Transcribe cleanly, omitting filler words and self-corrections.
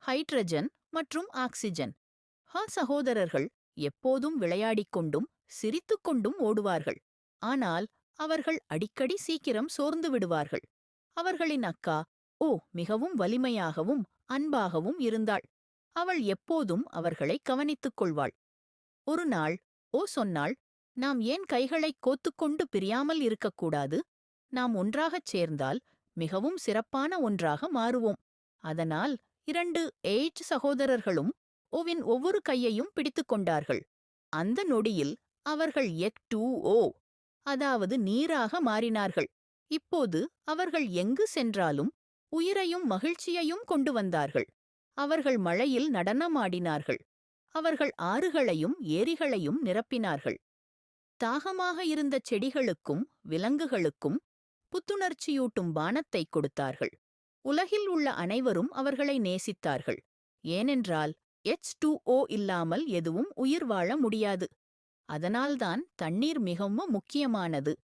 Hydrogen மற்றும் oxygen. சகோதரர்கள் எப்போதும் விளையாடிக் கொண்டும் சிரித்துக் கொண்டும் ஓடுவார்கள். ஆனால் அவர்கள் அடிக்கடி சீக்கிரம் சோர்ந்து விடுவார்கள். அவர்களின் அக்கா மிகவும் வலிமையாகவும் அன்பாகவும் இருந்தாள். அவள் எப்போதும் அவர்களை கவனித்துக் கொள்வாள். ஒரு நாள் சொன்னாள், நாம் ஏன் கைகளைக் கோத்துக்கொண்டு பிரியாமல் இருக்கக்கூடாது? நாம் ஒன்றாகச் சேர்ந்தால் மிகவும் சிறப்பான ஒன்றாக மாறுவோம். அதனால் 2 சகோதரர்களும் ஓவின் ஒவ்வொரு கையையும் பிடித்துக் கொண்டார்கள். அந்த நொடியில் அவர்கள் H2O, அதாவது நீராக மாறினார்கள். இப்போது அவர்கள் எங்கு சென்றாலும் உயிரையும் மகிழ்ச்சியையும் கொண்டு வந்தார்கள். அவர்கள் மழையில் நடனமாடினார்கள். அவர்கள் ஆறுகளையும் ஏரிகளையும் நிரப்பினார்கள். தாகமாக இருந்த செடிகளுக்கும் விலங்குகளுக்கும் புத்துணர்ச்சியூட்டும் பானத்தைக் கொடுத்தார்கள். உலகில் உள்ள அனைவரும் அவர்களை நேசித்தார்கள். ஏனென்றால் H2O இல்லாமல் எதுவும் உயிர் வாழ முடியாது. அதனால்தான் தண்ணீர் மிகவும் முக்கியமானது.